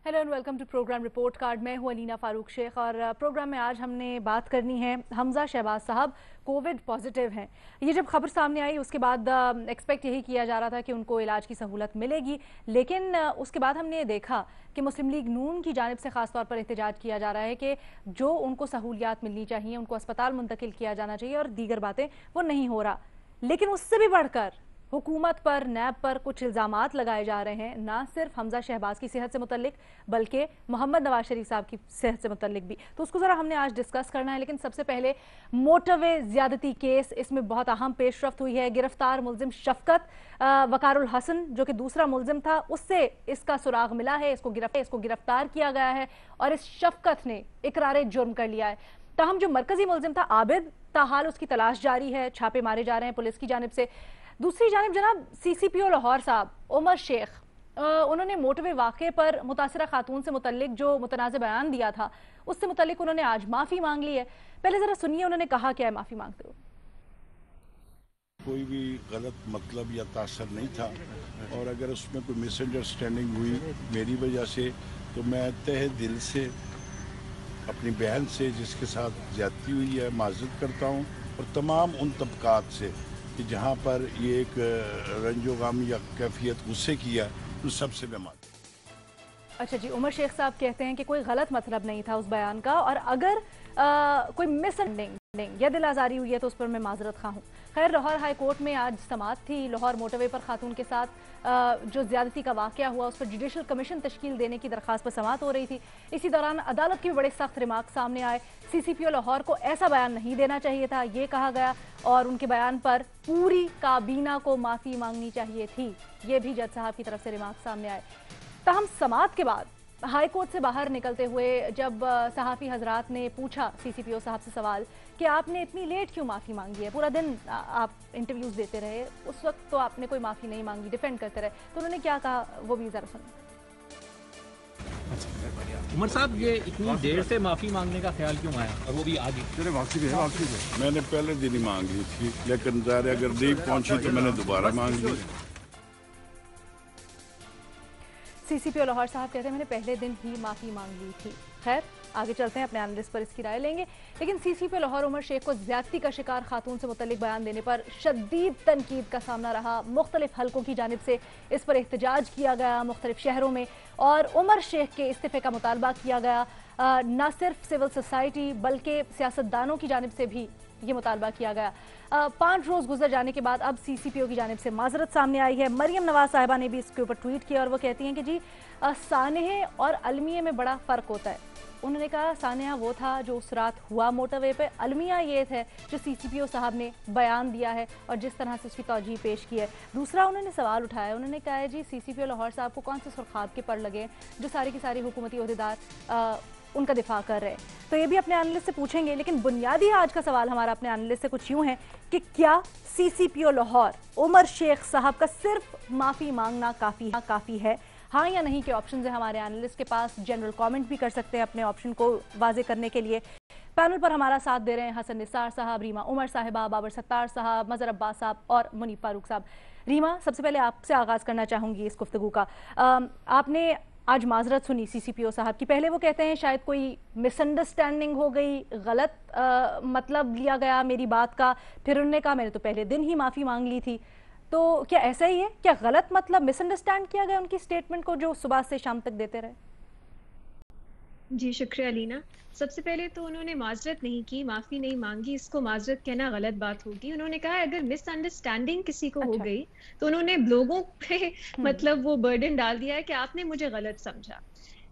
Hello and welcome to program report card. मैं हूं अलीना फारूक शेख और प्रोग्राम में आज हमने बात करनी है हमजा शहबाज साहब कोविड पॉजिटिव हैं। ये जब खबर सामने आई उसके बाद एक्सपेक्ट यही किया जा रहा था कि उनको इलाज की सहूलत मिलेगी, लेकिन उसके बाद हमने ये देखा कि मुस्लिम लीग नून की जानिब से ख़ास तौर पर एहतजाज किया जा रहा है कि जो उनको सहूलियात मिलनी चाहिए, उनको अस्पताल मुंतकिल किया जाना चाहिए और दीगर बातें, वो नहीं हो रहा। लेकिन उससे भी बढ़कर हुकूमत पर, नैब पर कुछ इल्ज़ामात लगाए जा रहे हैं, ना सिर्फ हमजा शहबाज की सेहत से मुतल्लिक बल्कि मोहम्मद नवाज शरीफ साहब की सेहत से मुतल्लिक भी। तो उसको ज़रा हमने आज डिस्कस करना है। लेकिन सबसे पहले मोटरवे ज़्यादती केस, इसमें बहुत अहम पेशरफ्त हुई है। गिरफ्तार मुलजिम शफकत वकारुल हसन जो कि दूसरा मुलजिम था, उससे इसका सुराग मिला है, इसको गिरफ्तार किया गया है और इस शफकत ने इकरार जुर्म कर लिया है। ताहम जो मरकजी मुलजिम था आबिद, ताहाल उसकी तलाश जारी है, छापे मारे जा रहे हैं पुलिस की जानिब से। दूसरी जानिब जनाब CCPO लाहौर साहब उमर शेख, उन्होंने मोटरवे वाक़े पर मुतासिरा खातून से मुतल्लिक जो मुतनाज़ बयान दिया था, उससे मुतल्लिक उन्होंने आज माफ़ी मांग ली है। पहले ज़रा सुनिए उन्होंने कहा क्या है माफ़ी मांगते हुए। कोई भी गलत मतलब या तासर नहीं था, और अगर उसमें कोई मिसअंडरस्टैंडिंग हुई मेरी वजह से तो मैं तहे दिल से अपनी बहन से जिसके साथ ज्यादती हुई है माजरत करता हूँ, और तमाम उन तबकात से कि जहाँ पर ये एक रंजो गम या कैफियत गुस्से की है, उन सबसे मैं माफी। अच्छा जी, उमर शेख साहब कहते हैं कि कोई गलत मतलब नहीं था उस बयान का, और अगर कोई मिसअंडरस्टैंडिंग या दिल आज़ारी हुई है तो उस पर मैं माजरत खा हूँ। खैर, लाहौर हाई कोर्ट में आज समाअत थी। लाहौर मोटरवे पर खातून के साथ जो ज्यादती का वाक़या हुआ उस पर जुडिशल कमीशन तश्कील देने की दरख्वास्त पर समाअत हो रही थी। इसी दौरान अदालत के भी बड़े सख्त रिमार्क सामने आए। CCPO लाहौर को ऐसा बयान नहीं देना चाहिए था, ये कहा गया, और उनके बयान पर पूरी काबीना को माफ़ी मांगनी चाहिए थी, ये भी जज साहब की तरफ से रिमार्क सामने आए। ताहम समाअत के बाद हाई कोर्ट से बाहर निकलते हुए जब सहाफ़ी हजरात ने पूछा CCPO साहब से सवाल कि आपने इतनी लेट क्यों माफ़ी मांगी है, पूरा दिन आप इंटरव्यूज़ देते रहे, उस वक्त तो आपने कोई माफ़ी नहीं मांगी, डिफेंड करते रहे, तो उन्होंने क्या कहा वो भी ज़रा सुनिए। उमर साहब, ये इतनी देर से माफ़ी मांगने का ख्याल क्यों आया, और वो भी आज ही? मैंने पहले दिन ही मांग ली थी, लेकिन ज़ाहिर अगर नहीं पहुंची तो मैंने दोबारा मांग ली। CCPO लाहौर साहब कहते हैं मैंने पहले दिन ही माफ़ी मांग ली थी। खैर, आगे चलते हैं, अपने एनालिस्ट पर इसकी राय लेंगे। लेकिन CCPO लाहौर उमर शेख को ज्यादती का शिकार खातून से मुतल्लिक बयान देने पर शदीद तनकीद का सामना रहा। मुख्तलिफ हलकों की जानिब से इस पर एहतजाज किया गया मुख्तलिफ शहरों में, और उमर शेख के इस्तीफ़े का मुतालबा किया गया। न सिर्फ सिविल सोसाइटी बल्कि सियासतदानों की जानिब से भी ये मुतालबा किया गया। 5 रोज़ गुजर जाने के बाद अब CCPO की जानिब से माजरत सामने आई है। मरियम नवाज साहिबा ने भी इसके ऊपर ट्वीट किया और वो कहती हैं कि जी सानेह और अलमिया में बड़ा फ़र्क होता है। उन्होंने कहा सानेहा वो था जो उस रात हुआ मोटरवे पे, अलमिया ये थे जो CCPO साहब ने बयान दिया है और जिस तरह से उसकी तौजीह पेश की है। दूसरा उन्होंने सवाल उठाया, उन्होंने कहा है जी CCPO लाहौर साहब को कौन से सुरखाब के पर लगे जो सारी की सारी हुकूमती ओहदेदार उनका दिफा कर रहे हैं। तो ये भी अपने एनालिस्ट से पूछेंगे, लेकिन बुनियादी आज का सवाल हमारा अपने एनालिस्ट से कुछ यूँ है कि क्या CCPO लाहौर उमर शेख साहब का सिर्फ माफ़ी मांगना काफ़ी है, हाँ या नहीं के ऑप्शन है हमारे एनालिस्ट के पास। जनरल कमेंट भी कर सकते हैं अपने ऑप्शन को वाजे करने के लिए। पैनल पर हमारा साथ दे रहे हैं हसन निसार साहब, रीमा उमर साहिबा, बाबर सत्तार साहब, मजहर अब्बास साहब और मुनीफ फारूक साहब। रीमा, सबसे पहले आपसे आगाज़ करना चाहूँगी इस गुफ्तगू का। आपने आज माजरत सुनी CCPO साहब की। पहले वो कहते हैं शायद कोई मिसअंडरस्टैंडिंग हो गई, गलत मतलब लिया गया मेरी बात का, फिर उन्होंने कहा मैंने तो पहले दिन ही माफ़ी मांग ली थी। तो क्या ऐसा ही है, क्या गलत मतलब मिसअंडरस्टैंड किया गया उनकी स्टेटमेंट को जो सुबह से शाम तक देते रहे? जी शुक्रिया अलीना। सबसे पहले तो उन्होंने माजरत नहीं की, माफ़ी नहीं मांगी, इसको माजरत कहना गलत बात होगी। उन्होंने कहा अगर मिसअंडरस्टैंडिंग किसी को हो गई तो उन्होंने लोगों पे मतलब वो बर्डन डाल दिया है कि आपने मुझे गलत समझा।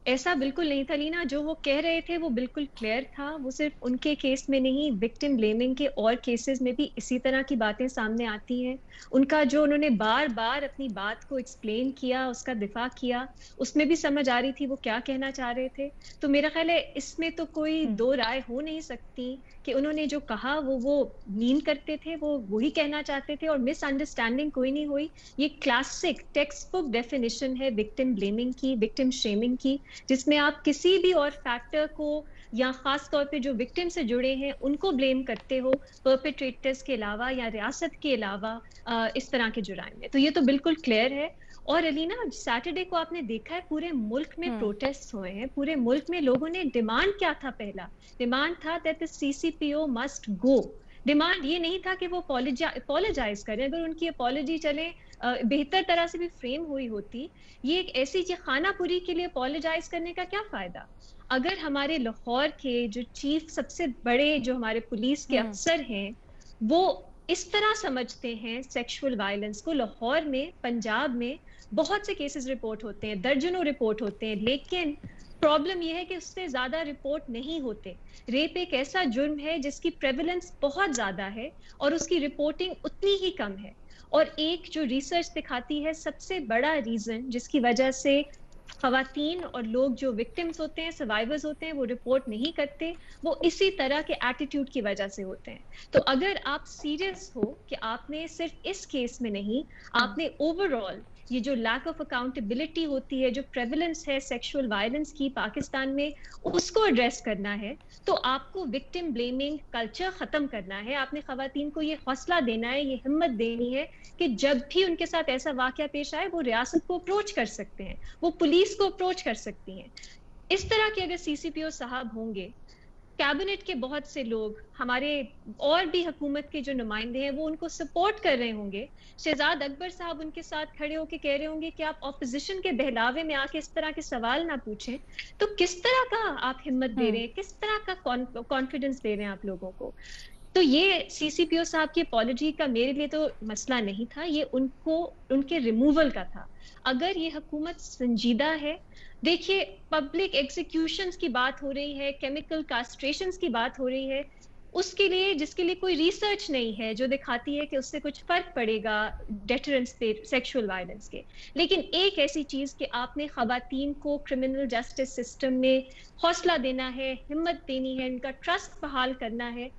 ऐसा बिल्कुल नहीं था लीना, जो वो कह रहे थे वो बिल्कुल क्लियर था। वो सिर्फ उनके केस में नहीं, विक्टिम ब्लेमिंग के और केसेस में भी इसी तरह की बातें सामने आती हैं। उनका जो उन्होंने बार बार अपनी बात को एक्सप्लेन किया, उसका दिफा किया, उसमें भी समझ आ रही थी वो क्या कहना चाह रहे थे। तो मेरा ख्याल है इसमें तो कोई दो राय हो नहीं सकती कि उन्होंने जो कहा वो मीन करते थे, वो वही कहना चाहते थे, और मिसअंडरस्टैंडिंग कोई नहीं हुई। ये क्लासिक टेक्स्ट बुक डेफिनेशन है विक्टिम ब्लेमिंग की, विक्टिम शेमिंग की। جس میں آپ کسی بھی اور فیکٹر کو یا خاص طور پہ جو وکٹم سے جڑے ہیں ان کو بلیم کرتے ہو پرپیٹریٹرز کے علاوہ یا ریاست کے علاوہ اس طرح کے جرائم میں. تو یہ تو بالکل کلیئر ہے. اور علینا سیٹرڈے کو آپ نے دیکھا ہے پورے ملک میں پروٹیسٹ ہوئے ہیں. پورے ملک میں لوگوں نے ڈیمانڈ کیا تھا؟ پہلا ڈیمانڈ تھا that the CCPO must go. Demand یہ نہیں تھا کہ وہ اپولوجائز کریں. اگر ان کی اپولوجی چلے بہتر طرح سے بھی فریم ہوئی ہوتی. یہ ایک ایسی چیز خانہ پوری کے لیے اپولوجائز کرنے کا کیا فائدہ؟ اگر ہمارے لاہور کے جو چیف سب سے بڑے جو ہمارے پولیس کے افسر ہیں وہ اس طرح سمجھتے ہیں سیکشول وائلنس کو، لاہور میں پنجاب میں بہت سے کیسز رپورٹ ہوتے ہیں، درجنوں رپورٹ ہوتے ہیں، لیکن پرابلم یہ ہے کہ اس سے زیادہ رپورٹ نہیں ہوتے. ریپ ایک ایسا جرم ہے جس کی پریولنس بہت زیادہ ہے اور اس کی رپورٹنگ اتنی ہی کم ہے. اور ایک جو ریسرچ دکھاتی ہے سب سے بڑا ریزن جس کی وجہ سے خواتین اور لوگ جو وکٹمز ہوتے ہیں، سروائیورز ہوتے ہیں، وہ رپورٹ نہیں کرتے، وہ اسی طرح کے ایٹیٹیوڈ کی وجہ سے ہوتے ہیں. تو اگر آپ سیریس ہو کہ آپ نے صرف اس کیس میں نہیں، آپ نے اوور آل یہ جو لیک آف اکاؤنٹیبلٹی ہوتی ہے، جو پریولنس ہے سیکشول وائلنس کی پاکستان میں، اس کو ایڈریس کرنا ہے، تو آپ کو وکٹم بلیمنگ کلچر ختم کرنا ہے. آپ نے خواتین کو یہ حوصلہ دینا ہے، یہ ہمت دینی ہے کہ جب بھی ان کے ساتھ ایسا واقعہ پیش آئے وہ ریاست کو اپروچ کر سکتے ہیں، وہ پولیس کو اپروچ کر سکتی ہیں. اس طرح کے اگر CCPO صاحب ہوں گے، کیبنٹ کے بہت سے لوگ، ہمارے اور بھی حکومت کے جو نمائندے ہیں وہ ان کو سپورٹ کر رہے ہوں گے، شہزاد اکبر صاحب ان کے ساتھ کھڑے ہو کے کہہ رہے ہوں گے کہ آپ اپوزیشن کے بہلاوے میں آ کے اس طرح کے سوال نہ پوچھیں، تو کس طرح کا آپ ہمت دے رہے ہیں، کس طرح کا کانفیڈنس دے رہے ہیں آپ لوگوں کو؟ تو یہ CCPO صاحب کی اپالوجی کا میرے لیے تو مسئلہ نہیں تھا، یہ ان کے ریموول کا تھا. اگر یہ حکومت سنجیدہ ہے، دیکھیے پبلک ایگزیکیوشنز کی بات ہو رہی ہے، کیمیکل کاسٹریشنز کی بات ہو رہی ہے، اس کے لیے جس کے لیے کوئی ریسرچ نہیں ہے جو دکھاتی ہے کہ اس سے کچھ فرق پڑے گا ڈیٹرنس پہ سیکشول وائلنس کے. لیکن ایک ایسی چیز کہ آپ نے خواتین کو کرمنل جسٹس سسٹم میں حوصلہ دینا ہے، ہمت دینی ہے، ان کا ٹرسٹ بحال کرنا ہے،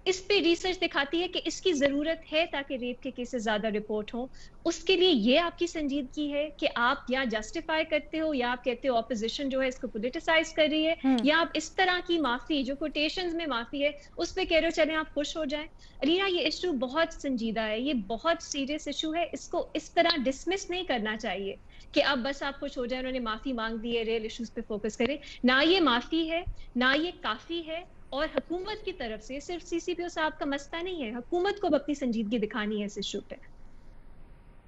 اس پہ ریسرچ دکھاتی ہے کہ اس کی ضرورت ہے تاکہ ریپ کے کیسز زیادہ رپورٹ ہوں. اس کے لیے یہ آپ کی سنجیدگی ہے کہ آپ یا جسٹیفائی کرتے ہو یا آپ کہتے ہو اپوزیشن جو ہے اس کو پولیٹیسائز کر رہی ہے، یا آپ اس طرح کی معافی جو کوٹیشنز میں معافی ہے اس پہ کہہ رہے ہو چلیں آپ خوش ہو جائیں. علینا یہ ایشو بہت سنجیدہ ہے، یہ بہت سیریس ایشو ہے، اس کو اس طرح ڈسمس نہیں کرنا چاہیے کہ اب بس آپ خوش ہو جائیں، انہوں نے معافی مانگ دی ہے، ریئل ایشوز پہ فوکس کریں. نہ یہ معافی ہے، نہ یہ کافی ہے. اور حکومت کی طرف سے صرف CCPO صاحب کا مسئلہ نہیں ہے، حکومت کو اپنی سنجیدگی دکھانی ہے اس ایشو پہ.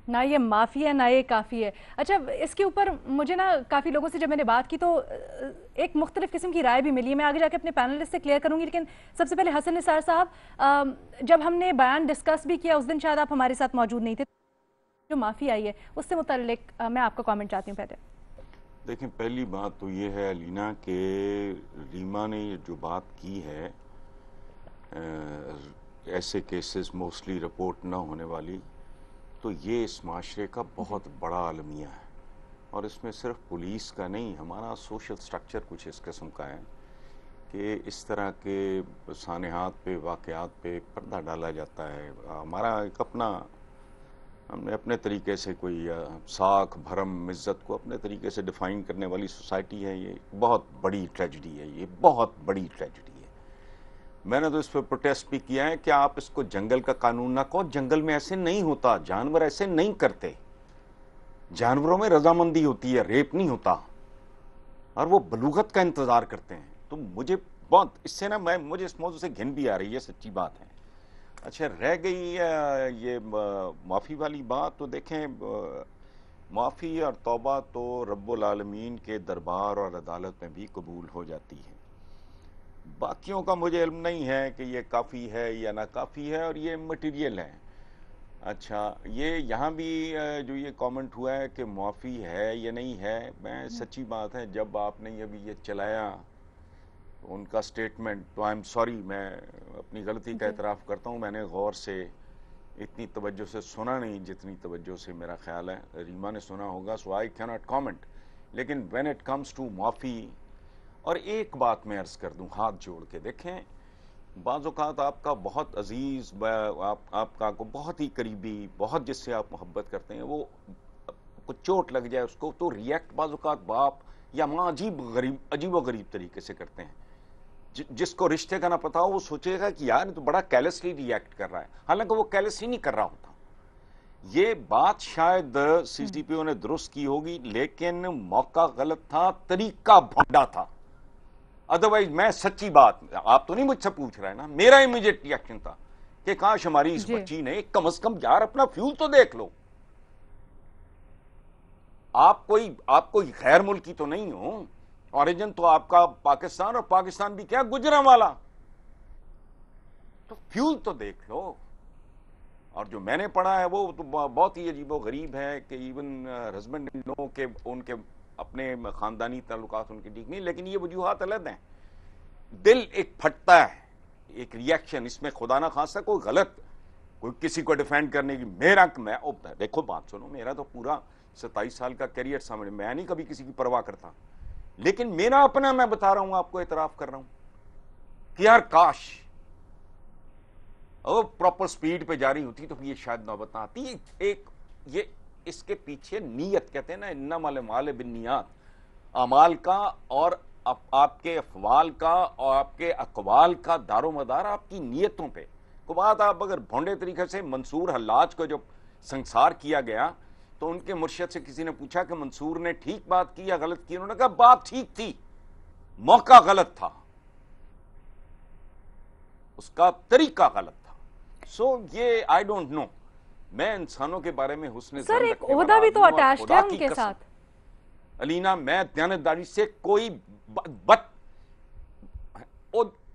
نہ یہ معافی ہے نہ یہ کافی ہے. اچھا اس کے اوپر مجھے نا کافی لوگوں سے جب میں نے بات کی تو ایک مختلف قسم کی رائے بھی ملی ہے. میں آگے جا کے اپنے پینلسٹ سے کلیئر کروں گی، لیکن سب سے پہلے حسن نثار صاحب، جب ہم نے بیان ڈسکس بھی کیا اس دن شاید آپ ہمارے ساتھ موجود نہیں تھے، جو معافی آئی ہے اس سے متعلق میں آپ کا کامنٹ چاہتی ہوں. پہلے دیکھیں، پہلی بات تو یہ ہے علینا کہ ریما نے جو بات کی ہے ایسے کیسز موسٹلی رپورٹ نہ ہونے والی، تو یہ اس معاشرے کا بہت بڑا المیہ ہے. اور اس میں صرف پولیس کا نہیں، ہمارا سوشل سٹرکچر کچھ اس قسم کا ہے کہ اس طرح کے سانحات پہ، واقعات پہ پردہ ڈالا جاتا ہے. ہمارا ایک ہم نے اپنے طریقے سے کوئی ساکھ بھرم عزت کو اپنے طریقے سے ڈیفائن کرنے والی سوسائٹی ہے. یہ بہت بڑی ٹریجڈی ہے، یہ بہت بڑی ٹریجڈی ہے. میں نے تو اس پہ پروٹیسٹ بھی کیا ہے کہ آپ اس کو جنگل کا قانون نہ کہو. جنگل میں ایسے نہیں ہوتا، جانور ایسے نہیں کرتے. جانوروں میں رضامندی ہوتی ہے، ریپ نہیں ہوتا، اور وہ بلوغت کا انتظار کرتے ہیں. تو مجھے بہت اس سے نا مجھے اس موضوع سے گھن بھی آ رہی ہے، سچی بات ہے. اچھا رہ گئی یہ معافی والی بات، تو دیکھیں معافی اور توبہ تو رب العالمین کے دربار اور عدالت میں بھی قبول ہو جاتی ہے. باقیوں کا مجھے علم نہیں ہے کہ یہ کافی ہے یا نہ کافی ہے، اور یہ مٹیریل ہے. اچھا یہ یہاں بھی جو یہ کامنٹ ہوا ہے کہ معافی ہے یا نہیں ہے، میں سچی بات ہے جب آپ نے ابھی یہ چلایا ان کا سٹیٹمنٹ، تو آئی ایم سوری، میں اپنی غلطی کا اعتراف کرتا ہوں. میں نے غور سے اتنی توجہ سے سنا نہیں جتنی توجہ سے میرا خیال ہے ریما نے سنا ہوگا. سو آئی کی ناٹ کامنٹ. لیکن وین اٹ کمز ٹو معافی، اور ایک بات میں عرض کر دوں ہاتھ جوڑ کے، دیکھیں بعض اوقات آپ کا بہت عزیز، آپ کا کو بہت ہی قریبی، بہت جس سے آپ محبت کرتے ہیں، وہ کچھ چوٹ لگ جائے اس کو تو ریئیکٹ بعض اوقات باپ یا ماں عجیب و غریب طریقے سے کرتے ہیں. جس کو رشتے کا نہ پتا ہو وہ سوچے گا کہ یار تو بڑا کیلسلی ریئیکٹ کر رہا ہے, حالانکہ وہ کیلس ہی نہیں کر رہا ہوتا. یہ بات شاید سی سی پی او نے درست کی ہوگی, لیکن موقع غلط تھا, طریقہ بھونڈا تھا. ادروائز میں سچی بات, آپ تو نہیں مجھ سے پوچھ رہے نا, میرا امیڈیٹ ریئیکشن تھا کہ کاش ہماری اس بچی نے کم از کم یار اپنا فیول تو دیکھ لو. آپ کوئی غیر ملکی تو نہیں ہو, اوریجن تو آپ کا پاکستان, اور پاکستان بھی کیا گجرانوالا, تو فیول تو دیکھ لو. اور جو میں نے پڑھا ہے وہ تو بہت ہی عجیب و غریب ہے کہ ایون ہسبینڈ نو کہ ان کے اپنے خاندانی تعلقات ان کے ٹھیک نہیں, لیکن یہ وجوہات الگ ہیں. دل ایک پھٹتا ہے, ایک ریئیکشن, اس میں خدا نہ خواستہ کوئی غلط, کوئی کسی کو ڈیفینڈ کرنے کی, میں دیکھو بات سنو, میرا تو پورا 27 سال کا کیریئر سامنے, میں نہیں کبھی کسی کی پرواہ کرتا, لیکن میرا اپنا میں بتا رہا ہوں آپ کو, اعتراف کر رہا ہوں کہ یار کاش پراپر سپیڈ پہ جاری ہوتی تو یہ شاید نوبت نہ آتی. یہ اس کے پیچھے نیت, کہتے ہیں نا انما الاعمال بالنیات, اعمال کا اور آپ کے افعال کا اور آپ کے اقوال کا دار و مدار آپ کی نیتوں پہ. کو بات آپ اگر بھونڈے طریقے سے منصور حلاج کو جو سنسار کیا گیا تو ان کے مرشد سے کسی نے پوچھا کہ منصور نے ٹھیک بات کی یا غلط کی, انہوں نے کہا بات ٹھیک تھی, موقع غلط تھا, اس کا طریقہ غلط تھا. سو یہ آئی ڈونٹ نو, میں انسانوں کے بارے میں حسن سر ایک عہدہ بھی تو اٹیچڈ ہے ان کے ساتھ. علینا میں دیانتداری سے کوئی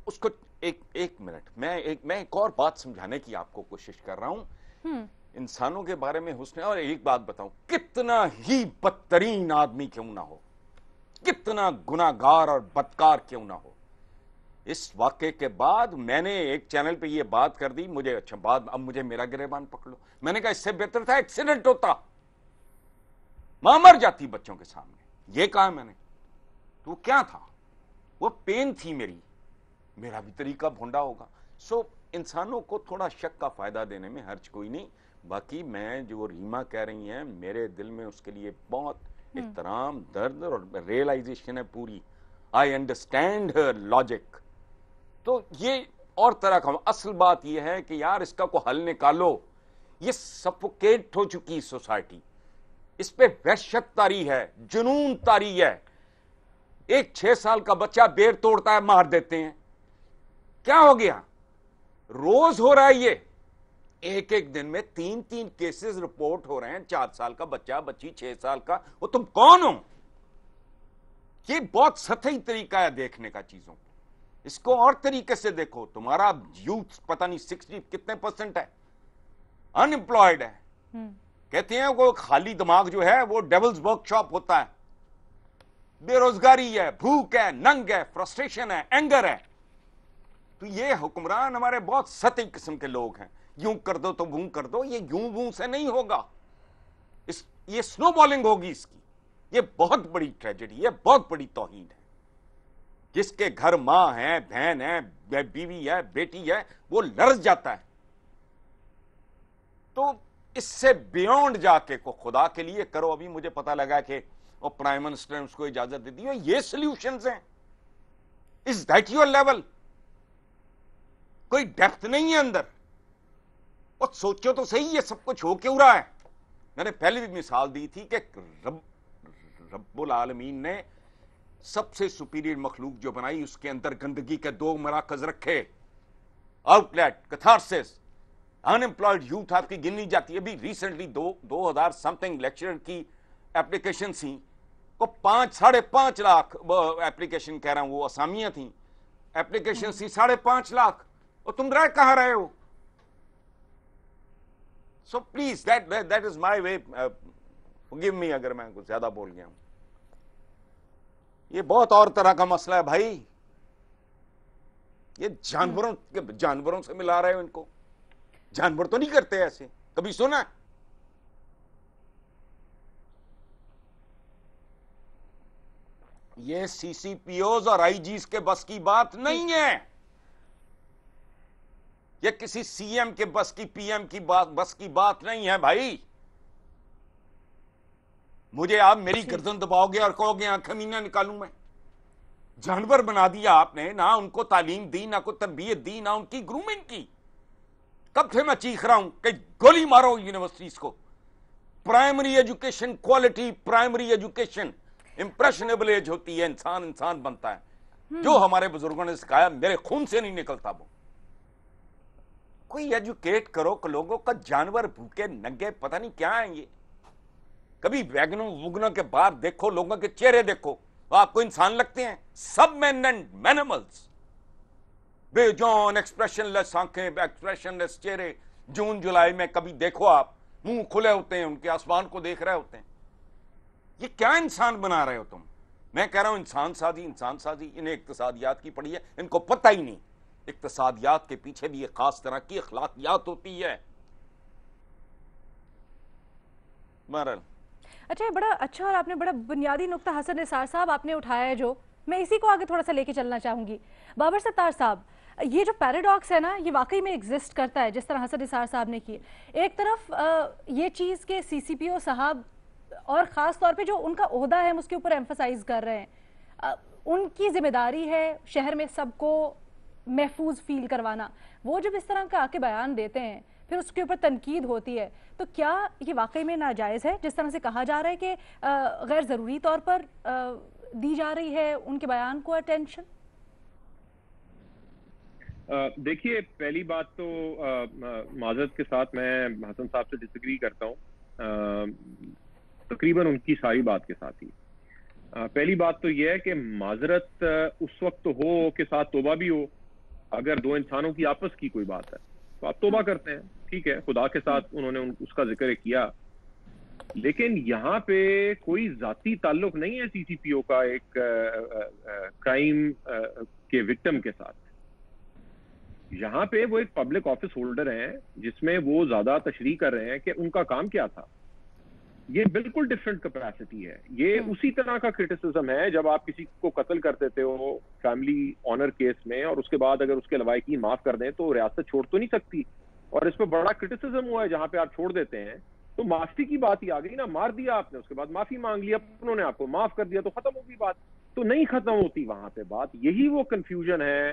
اس کو ایک منٹ میں ایک اور بات سمجھانے کی آپ کو کوشش کر رہا ہوں. انسانوں کے بارے میں حسن, اور ایک بات بتاؤں, کتنا ہی بدترین آدمی کیوں نہ ہو, کتنا گناہگار اور بدکار کیوں نہ ہو, اس واقعے کے بعد میں نے ایک چینل پہ یہ بات کر دی, مجھے اچھا بات, اب مجھے میرا گریبان پکڑ لو, میں نے کہا اس سے بہتر تھا ایکسیڈنٹ ہوتا, ماں مر جاتی بچوں کے سامنے. یہ کہا میں نے, تو کیا تھا, وہ پین تھی میرا بھی طریقہ بھونڈا ہوگا. سو انسانوں کو تھوڑا شک کا فائدہ دینے میں حرج کوئی نہیں. باقی میں جو ریما کہہ رہی ہیں, میرے دل میں اس کے لیے بہت احترام, درد اور ریئلائزیشن ہے پوری. I understand Hare logic. تو یہ اور طرح کا, اصل بات یہ ہے کہ یار اس کا کوئی حل نکالو. یہ سفوکیٹ ہو چکی سوسائٹی, اس پہ وحشت طاری ہے, جنون طاری ہے. ایک 6 سال کا بچہ بیر توڑتا ہے, مار دیتے ہیں. کیا ہو گیا, روز ہو رہا ہے یہ, ایک دن میں 3 کیسز رپورٹ ہو رہے ہیں. 4 سال کا بچہ, بچی 6 سال کا, وہ تم کون ہو؟ یہ بہت سطحی طریقہ ہے دیکھنے کا چیزوں کو. اس کو اور طریقے سے دیکھو. تمہارا یوتھ پتہ نہیں 60 کتنے % ہے ان امپلائڈ ہے. کہتے ہیں وہ خالی دماغ جو ہے وہ ڈیولز ورک شاپ ہوتا ہے. بے روزگاری ہے, بھوک ہے, ننگ ہے, فرسٹریشن ہے, اینگر ہے. تو یہ حکمران ہمارے بہت سطحی قسم کے لوگ ہیں. یوں کر دو تو ووں کر دو, یہ یوں ووں سے نہیں ہوگا. یہ سنو بالنگ ہوگی اس کی. یہ بہت بڑی ٹریجڈی ہے, بہت بڑی توہین ہے. جس کے گھر ماں ہے, بہن ہے, بیوی ہے, بیٹی ہے, وہ لرز جاتا ہے. تو اس سے بیونڈ جا کے کو خدا کے لیے کرو. ابھی مجھے پتا لگا کہ وہ پرائم منسٹر نے اس کو اجازت دے دی. یہ سلیوشنز ہیں. Is that your level? کوئی ڈیپتھ نہیں ہے اندر. اور سوچو تو صحیح, یہ سب کچھ ہو کیوں رہا ہے. میں نے پہلے بھی مثال دی تھی کہ رب العالمین نے سب سے سپیریئر مخلوق جو بنائی, اس کے اندر گندگی کے 2 مراکز رکھے, آؤٹ لیٹ, کتھارسس. ان امپلائڈ یوتھ آپ کی گنی جاتی ہے. ابھی ریسنٹلی 2000 سمتنگ لیکچرر کی اپلیکیشن تھیں, کو 5.5 لاکھ اپلیکیشن کہہ رہا ہوں, وہ اسامیاں تھیں, اپلیکیشن تھی 5.5 لاکھ. اور تم رہ کہاں رہے ہو؟ So please that is my way. Forgive می اگر میں کچھ زیادہ بول گیا ہوں. یہ بہت اور طرح کا مسئلہ ہے بھائی. یہ جانوروں سے ملا رہے ہو ان کو. جانور تو نہیں کرتے ایسے, کبھی سنا؟ یہ سی سی پی اوز اور آئی جیز کے بس کی بات نہیں ہے. یہ کسی سی ایم کے بس کی, پی ایم کی بس کی بات نہیں ہے بھائی. مجھے آپ میری گردن دباؤ گے اور کہو گے آنکھیں مینا نکالوں میں؟ جانور بنا دیا آپ نے، نہ ان کو تعلیم دی، نہ کوئی تربیت دی، نہ ان کی گرومنگ کی. کب سے میں چیخ رہا ہوں کہ گولی مارو یونیورسٹیز کو. Primary education, quality primary education, impressionable age ہوتی ہے، انسان بنتا ہے. جو ہمارے بزرگوں نے سکھایا میرے خون سے نہیں نکلتا. وہ کوئی ایجوکیٹ کرو کہ لوگوں کا جانور بھوکے ننگے پتہ نہیں کیا ہیں یہ. کبھی ویگنوں کے باہر دیکھو، لوگوں کے چہرے دیکھو، آپ کو انسان لگتے ہیں؟ سب مین اینڈ مینیملز، بے جان، ایکسپریشن لیس آنکھیں، ایکسپریشن لیس چہرے. جون جولائی میں کبھی دیکھو آپ، منہ کھلے ہوتے ہیں ان کے، آسمان کو دیکھ رہے ہوتے ہیں. یہ کیا انسان بنا رہے ہو تم؟ میں کہہ رہا ہوں انسان سازی. انہیں اقتصادیات کی پڑھی ہے، ان کو پتہ ہی نہیں. اقتصادیات کے پیچھے بھی ایک خاص طرح کی اخلاقیات ہوتی ہے. بہرحال اچھا، بڑا اچھا اور آپ نے بڑا بنیادی نقطہ حسن نثار صاحب آپ نے اٹھایا ہے، جو میں اسی کو آگے تھوڑا سا لے کے چلنا چاہوں گی. بابر ستار صاحب، یہ جو پیراڈاکس ہے نا، یہ واقعی میں ایگزسٹ کرتا ہے جس طرح حسن نثار صاحب نے کی. ایک طرف یہ چیز کہ سی سی پی او صاحب اور خاص طور پہ جو ان کا عہدہ ہے ہم اس کے اوپر ایمفسائز کر رہے ہیں، ان کی ذمہ داری ہے شہر میں سب کو محفوظ فیل کروانا. وہ جب اس طرح کا آ کے بیان دیتے ہیں پھر اس کے اوپر تنقید ہوتی ہے، تو کیا یہ واقعی میں ناجائز ہے جس طرح سے کہا جا رہا ہے کہ غیر ضروری طور پر دی جا رہی ہے ان کے بیان کو اٹینشن؟ دیکھیے، پہلی بات تو معذرت کے ساتھ میں حسن صاحب سے ڈس ایگری کرتا ہوں تقریباً ان کی ساری بات کے ساتھ ہی. پہلی بات تو یہ ہے کہ معذرت اس وقت ہو کے ساتھ توبہ بھی ہو. اگر دو انسانوں کی آپس کی کوئی بات ہے تو آپ توبہ کرتے ہیں، ٹھیک ہے، خدا کے ساتھ انہوں نے اس کا ذکر کیا. لیکن یہاں پہ کوئی ذاتی تعلق نہیں ہے سی سی پی او کا ایک کرائم کے وکٹم کے ساتھ. یہاں پہ وہ ایک پبلک آفس ہولڈر ہیں جس میں وہ زیادہ تشریح کر رہے ہیں کہ ان کا کام کیا تھا. یہ بالکل ڈفرینٹ کیپیسٹی ہے. یہ اسی طرح کا کرٹیسزم ہے جب آپ کسی کو قتل کر دیتے ہو فیملی آنر کیس میں، اور اس کے بعد اگر اس کے لوائقین معاف کر دیں تو ریاست چھوڑ تو نہیں سکتی. اور اس پہ بڑا کرٹیسزم ہوا ہے جہاں پہ آپ چھوڑ دیتے ہیں تو معافی کی بات ہی آ گئی نا. مار دیا آپ نے، اس کے بعد معافی مانگ لیا، انہوں نے آپ کو معاف کر دیا تو ختم ہوگی بات. تو نہیں ختم ہوتی وہاں پہ بات. یہی وہ کنفیوژن ہے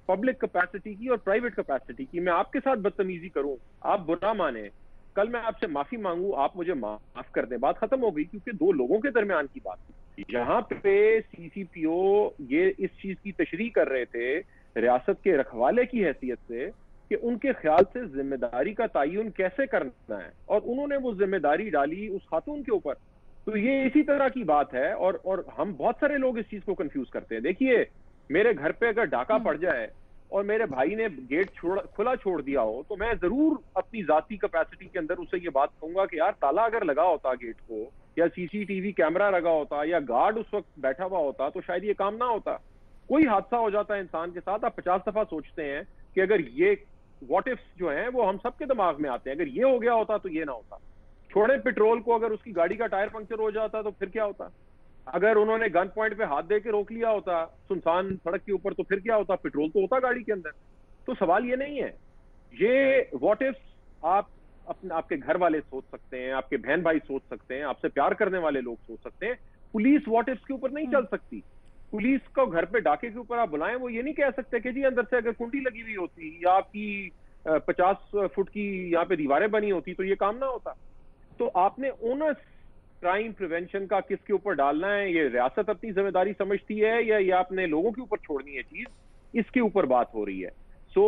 پبلک کیپیسٹی کی اور پرائیویٹ کیپیسٹی کی. میں آپ کے ساتھ بدتمیزی کروں، آپ برا مانیں، کل میں آپ سے معافی مانگوں، آپ مجھے معاف کر دیں، بات ختم ہو گئی. کیونکہ دو لوگوں کے درمیان کی بات تھی. یہاں پہ سی سی پی او یہ اس چیز کی تشریح کر رہے تھے ریاست کے رکھوالے کی حیثیت سے کہ ان کے خیال سے ذمہ داری کا تعین کیسے کرنا ہے، اور انہوں نے وہ ذمہ داری ڈالی اس خاتون کے اوپر. تو یہ اسی طرح کی بات ہے. اور ہم بہت سارے لوگ اس چیز کو کنفیوز کرتے ہیں. دیکھیے، میرے گھر پہ اگر ڈاکہ پڑ جائے اور میرے بھائی نے گیٹ کھلا چھوڑ دیا ہو تو میں ضرور اپنی ذاتی کیپیسٹی کے اندر اسے یہ بات کہوں گا کہ یار تالا اگر لگا ہوتا گیٹ کو، یا سی سی ٹی وی کیمرہ لگا ہوتا، یا گارڈ اس وقت بیٹھا ہوا ہوتا، تو شاید یہ کام نہ ہوتا. کوئی حادثہ ہو جاتا ہے انسان کے ساتھ، آپ 50 دفعہ سوچتے ہیں کہ اگر یہ واٹ ایفس جو ہیں وہ ہم سب کے دماغ میں آتے ہیں، اگر یہ ہو گیا ہوتا تو یہ نہ ہوتا. چھوڑیں پٹرول کو، اگر اس کی گاڑی کا ٹائر پنکچر ہو جاتا تو پھر کیا ہوتا؟ اگر انہوں نے گن پوائنٹ پہ ہاتھ دے کے روک لیا ہوتا سنسان سڑک کے اوپر تو پھر کیا ہوتا؟ پٹرول تو ہوتا گاڑی کے اندر. تو سوال یہ نہیں ہے. یہ واٹ ایفس آپ کے گھر والے سوچ سکتے ہیں، آپ کے بہن بھائی سوچ سکتے ہیں، آپ سے پیار کرنے والے لوگ سوچ سکتے ہیں. پولیس واٹ ایفس کے اوپر نہیں چل سکتی. پولیس کو گھر پہ ڈاکے کے اوپر آپ بلائیں، وہ یہ نہیں کہہ سکتے کہ جی اندر سے اگر کنڈی لگی ہوئی ہوتی یا آپ کی 50 فٹ کی یہاں پہ دیواریں بنی ہوتی تو یہ کام نہ ہوتا. تو آپ نے اونس کرائم پریونشن کا کس کے اوپر ڈالنا ہے؟ یہ ریاست اپنی ذمہ داری سمجھتی ہے یا یہ آپ نے لوگوں کے اوپر چھوڑنی ہے چیز؟ اس کے اوپر بات ہو رہی ہے. سو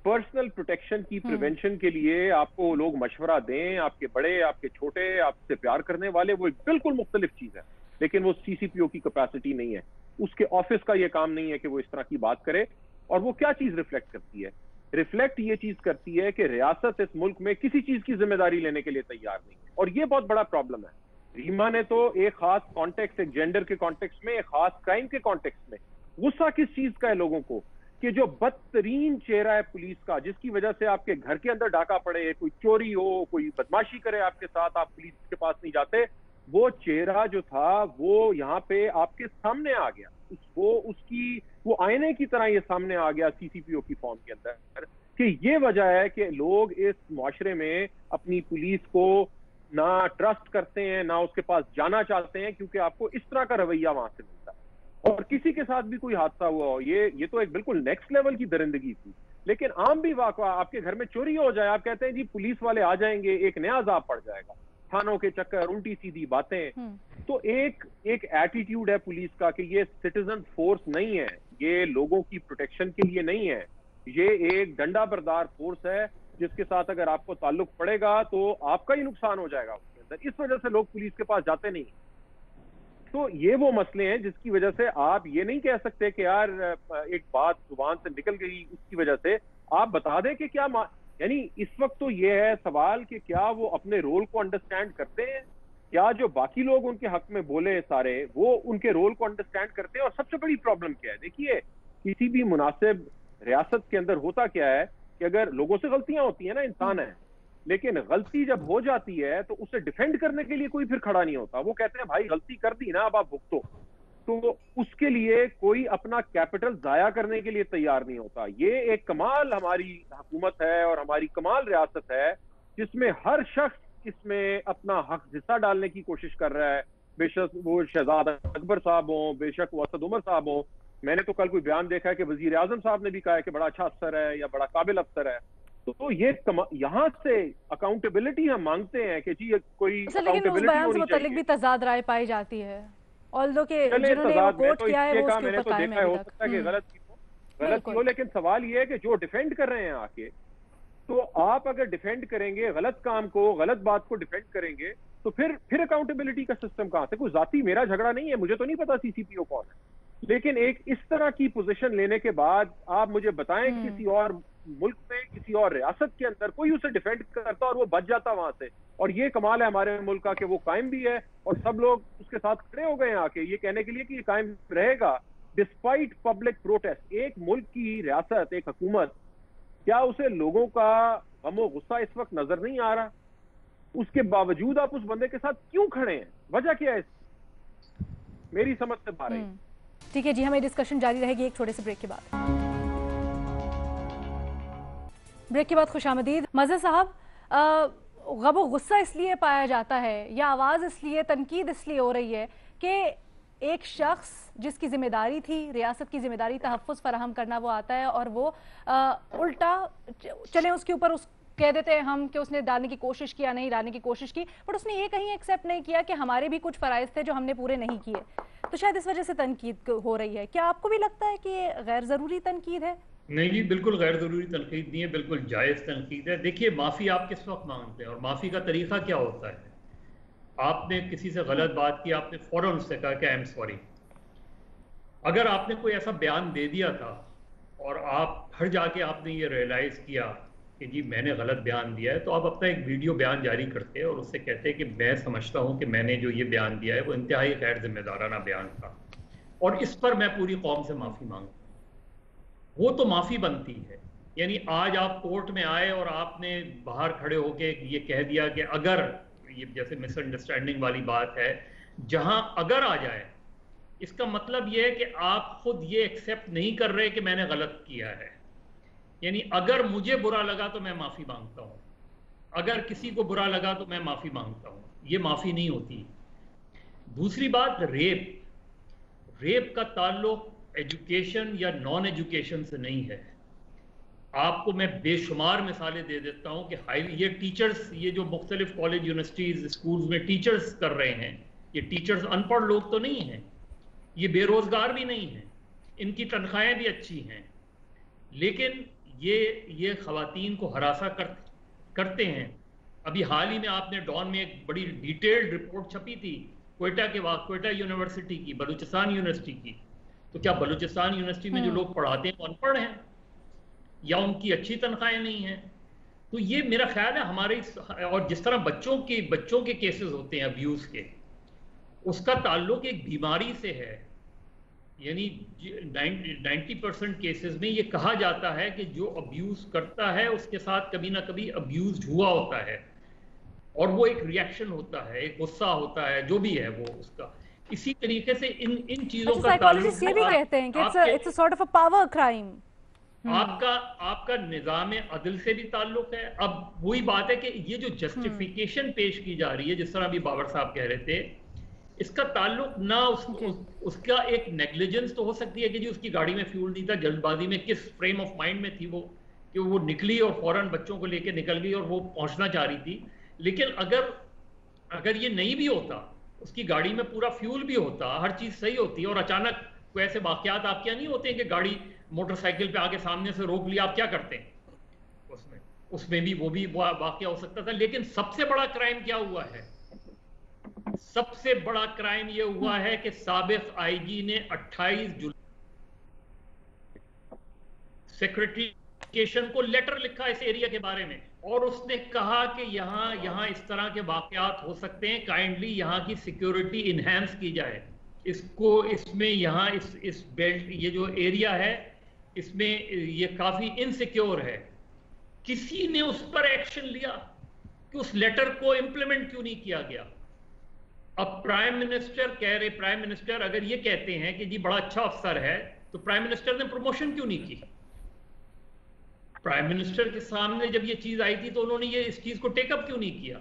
پرسنل پروٹیکشن کی پریونشن کے لیے آپ کو لوگ مشورہ دیں، آپ کے بڑے، آپ کے چھوٹے، آپ سے پیار کرنے والے، وہ ایک بالکل مختلف چیز ہے. لیکن وہ سی سی پی او کی کیپیسٹی نہیں ہے، اس کے آفس کا یہ کام نہیں ہے کہ وہ اس طرح کی بات کرے. اور وہ کیا چیز ریفلیکٹ کرتی ہے؟ ریفلیکٹ یہ چیز کرتی ہے کہ ریاست اس ملک میں کسی چیز کی ذمہ داری لینے کے لیے تیار نہیں ہے. اور یہ بہت بڑا پرابلم ہے. ریما نے تو ایک خاص کانٹیکس، ایک جینڈر کے کانٹیکس میں، ایک خاص کرائم کے کانٹیکس میں غصہ کس چیز کا ہے لوگوں کو؟ کہ جو بدترین چہرہ ہے پولیس کا، جس کی وجہ سے آپ کے گھر کے اندر ڈاکہ پڑے، کوئی چوری ہو، کوئی بدماشی کرے آپ کے ساتھ، آپ پولیس کے پاس نہیں جاتے، وہ چہرہ جو تھا وہ یہاں پہ آپ کے سامنے آ گیا. وہ آئینے کی طرح یہ سامنے آ گیا سی سی پی او کی فارم کے اندر. کہ یہ وجہ ہے کہ لوگ اس معاشرے میں اپنی پولیس کو ना ट्रस्ट करते हैं, ना उसके पास जाना चाहते हैं, क्योंकि आपको इस तरह का रवैया वहां से मिलता है। और किसी के साथ भी कोई हादसा हुआ हो, ये तो एक बिल्कुल नेक्स्ट लेवल की दरिंदगी थी। लेकिन आम भी वाकया, आपके घर में चोरी हो जाए, आप कहते हैं जी पुलिस वाले आ जाएंगे, एक नया अजाब पड़ जाएगा, थानों के चक्कर, उल्टी सीधी बातें। तो एक एटीट्यूड है पुलिस का कि ये सिटीजन फोर्स नहीं है, ये लोगों की प्रोटेक्शन के लिए नहीं है, ये एक डंडा बरदार फोर्स है जिसके साथ अगर आपको ताल्लुक पड़ेगा तो आपका ही नुकसान हो जाएगा उसके अंदर। इस वजह से लोग पुलिस के पास जाते नहीं। तो ये वो मसले हैं जिसकी वजह से आप ये नहीं कह सकते कि यार एक बात जुबान से निकल गई उसकी वजह से। आप बता दें कि क्या यानी इस वक्त तो ये है सवाल कि क्या वो अपने रोल को अंडरस्टैंड करते हैं, क्या जो बाकी लोग उनके हक में बोले सारे वो उनके रोल को अंडरस्टैंड करते हैं। और सबसे बड़ी प्रॉब्लम क्या है, देखिए किसी भी मुनासिब रियासत के अंदर होता क्या है कि अगर लोगों से गलतियां होती हैं ना, इंसान है, लेकिन गलती जब हो जाती है तो उसे डिफेंड करने के लिए कोई फिर खड़ा नहीं होता। वो कहते हैं भाई गलती कर दी ना, अब आप भुगतो। तो उसके लिए कोई अपना कैपिटल जाया करने के लिए तैयार नहीं होता। ये एक कमाल हमारी हुकूमत है और हमारी कमाल रियासत है जिसमें हर शख्स इसमें अपना हक हिस्सा डालने की कोशिश कर रहा है। बेशक वो शहजाद अकबर साहब हों, बेशक वो असद उमर साहब हों। मैंने तो कल कोई बयान देखा है कि वजीर आजम साहब ने भी कहा है कि बड़ा अच्छा अफसर है या बड़ा काबिल अफसर है। तो ये यहाँ से अकाउंटेबिलिटी हम मांगते हैं कि जी कोई अकाउंटेबिलिटी होनी चाहिए। भी तजाद राय पाई जाती है, ऑल्दो के जिन्होंने वो कोट किया है वो उसके ऊपर कायम है। हो सकता है कि गलत की हो, लेकिन सवाल ये है कि जो डिफेंड कर रहे हैं आके, तो आप अगर डिफेंड करेंगे गलत काम को, गलत बात को डिफेंड करेंगे, तो फिर अकाउंटेबिलिटी का सिस्टम कहां से? कोई जाती मेरा झगड़ा नहीं है, मुझे तो नहीं पता सीसीपीओ कौन है, लेकिन एक इस तरह की पोजीशन लेने के बाद आप मुझे बताएं किसी और मुल्क में, किसी और रियासत के अंदर कोई उसे डिफेंड करता और वो बच जाता वहां से। और ये कमाल है हमारे मुल्क का कि वो कायम भी है और सब लोग उसके साथ खड़े हो गए आके ये कहने के लिए कि ये कायम रहेगा डिस्पाइट पब्लिक प्रोटेस्ट। एक मुल्क की रियासत, एक हुकूमत, क्या उसे लोगों का गमो गुस्सा इस वक्त नजर नहीं आ रहा? उसके बावजूद आप उस बंदे के साथ क्यों खड़े हैं? वजह क्या है? मेरी समझ से बाहर है। ठीक है जी, हमें डिस्कशन जारी रहेगी एक छोटे से ब्रेक के बाद। ब्रेक के बाद खुशामदीद। मज़हर साहब, गम गुस्सा इसलिए पाया जाता है या आवाज़ इसलिए, तनकीद इसलिए हो रही है कि एक शख्स जिसकी जिम्मेदारी थी, रियासत की जिम्मेदारी तहफ़्फ़ुज़ फराहम करना, वो आता है और वो उल्टा चले उसके ऊपर उस कह देते हैं हम कि उसने डालने की कोशिश किया, नहीं डालने की कोशिश की, बट उसने ये कहीं एक्सेप्ट नहीं किया कि हमारे भी कुछ फ़राइज़ थे जो हमने पूरे नहीं किए। तो शायद इस वजह से तनकीद हो रही है। क्या आपको भी लगता है कि ये गैर ज़रूरी तनकीद है? नहीं जी, बिल्कुल गैर ज़रूरी तनकीद नहीं है, बिल्कुल जायज़ तनकीद है। देखिए, माफ़ी आप किस वक्त मांगते हैं और माफ़ी का तरीका क्या होता है? आपने किसी से गलत बात की, आपने फ़ौरन उससे कहा कि आई एम सॉरी। अगर आपने कोई ऐसा बयान दे दिया था और आप फिर जाके आपने ये रियलाइज़ किया कि जी मैंने गलत बयान दिया है, तो आप अपना एक वीडियो बयान जारी करते हैं और उससे कहते हैं कि मैं समझता हूँ कि मैंने जो ये बयान दिया है वो इंतहाई गैर जिम्मेदाराना बयान था और इस पर मैं पूरी कौम से माफ़ी मांगता हूँ। वो तो माफ़ी बनती है। यानी आज आप कोर्ट में आए और आपने बाहर खड़े होके ये कह दिया कि अगर, ये जैसे मिसअंडरस्टैंडिंग वाली बात है, जहां अगर आ जाए, इसका मतलब ये है कि आप खुद ये एक्सेप्ट नहीं कर रहे कि मैंने गलत किया है। यानी अगर मुझे बुरा लगा तो मैं माफ़ी मांगता हूँ, अगर किसी को बुरा लगा तो मैं माफ़ी मांगता हूँ, ये माफ़ी नहीं होती। दूसरी बात, रेप का ताल्लुक एजुकेशन या नॉन एजुकेशन से नहीं है। आपको मैं बेशुमार मिसालें दे देता हूँ कि ये टीचर्स, ये जो मुख्तलिफ कॉलेज, यूनिवर्सिटीज़, स्कूल्स में टीचर्स कर रहे हैं, ये टीचर्स अनपढ़ लोग तो नहीं हैं, ये बेरोज़गार भी नहीं हैं, इनकी तनख्वाहें भी अच्छी हैं, लेकिन ये ख़वातीन को हरासा करते हैं। अभी हाल ही में आपने डॉन में एक बड़ी डिटेल्ड रिपोर्ट छपी थी क्वेटा यूनिवर्सिटी की, बलूचिस्तान यूनिवर्सिटी की। तो क्या बलूचिस्तान यूनिवर्सिटी में जो लोग पढ़ाते हैं वो अनपढ़ हैं या उनकी अच्छी तनख्वाहें नहीं हैं? तो ये मेरा ख्याल है हमारे, और जिस तरह बच्चों के केसेस होते हैं अब्यूज़ के, उसका ताल्लुक एक बीमारी से है। यानी 90% केसेस में ये कहा जाता है कि जो अब्यूज़ करता है उसके साथ कभी ना कभी अब्यूज़ हुआ होता है और वो एक रिएक्शन होता है, एक गुस्सा होता है, जो भी है वो उसका। इसी तरीके से इन चीजों का साइकोलॉजिस्ट ये भी कहते हैं कि it's a sort of a power crime. आपका निज़ाम अदल से भी ताल्लुक है। अब वही बात है कि ये जो जस्टिफिकेशन पेश की जा रही है, जिस तरह अभी बाबर साहब कह रहे थे, इसका ताल्लुक ना उसका एक नेग्लिजेंस तो हो सकती है कि जी उसकी गाड़ी में फ्यूल नहीं था, जल्दबाजी में किस फ्रेम ऑफ माइंड में थी वो कि वो निकली और फौरन बच्चों को लेके निकल गई और वो पहुंचना चाह रही थी। लेकिन अगर ये नहीं भी होता, उसकी गाड़ी में पूरा फ्यूल भी होता, हर चीज सही होती और अचानक कोई ऐसे वाकयात आपके यहाँ नहीं होते हैं कि गाड़ी मोटरसाइकिल पे आके सामने से रोक लिया, आप क्या करते हैं उसमें भी वो भी वाकया हो सकता था। लेकिन सबसे बड़ा क्राइम क्या हुआ है? सबसे बड़ा क्राइम ये हुआ है कि साबिक आईजी ने 28 जुलाई सेक्रेटरी को लेटर लिखा इस एरिया के बारे में और उसने कहा कि यहाँ इस तरह के वाकयात हो सकते हैं, काइंडली यहाँ की सिक्योरिटी इनहैंस की जाए, इसमें यहाँ इस बेल्ट, ये जो एरिया है इसमें ये काफी इनसिक्योर है। किसी ने उस पर एक्शन लिया कि उस लेटर को इंप्लीमेंट क्यों नहीं किया गया? अब प्राइम मिनिस्टर अगर ये कहते हैं कि जी बड़ा अच्छा अफसर है, तो प्राइम मिनिस्टर ने प्रमोशन क्यों नहीं की? प्राइम मिनिस्टर के सामने जब ये चीज आई थी तो उन्होंने ये इस चीज को टेकअप क्यों नहीं किया?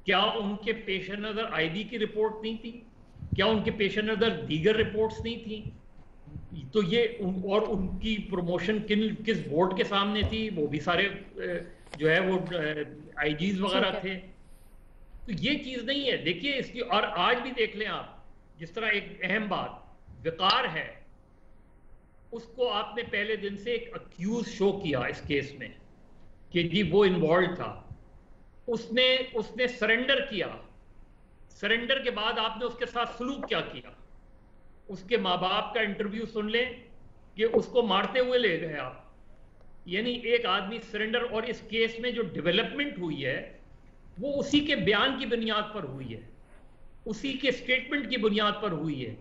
क्या उनके पेश नजर आईबी की रिपोर्ट नहीं थी? क्या उनके पेश नजर दीगर रिपोर्ट्स नहीं थी? तो ये और उनकी प्रमोशन किस बोर्ड के सामने थी? वो भी सारे जो है वो आईजीज वगैरह थे। तो ये चीज नहीं है। देखिए इसकी, और आज भी देख लें आप, जिस तरह एक अहम बात विकार है, उसको आपने पहले दिन से एक अक्यूज शो किया इस केस में कि जी वो इन्वॉल्व था, उसने सरेंडर किया। सरेंडर के बाद आपने उसके साथ सलूक क्या किया? उसके माँ बाप का इंटरव्यू सुन लें कि उसको मारते हुए ले गए आप। यानी एक आदमी सरेंडर, और इस केस में जो डेवलपमेंट हुई है वो उसी के बयान की बुनियाद पर हुई है, उसी के स्टेटमेंट की बुनियाद पर हुई है।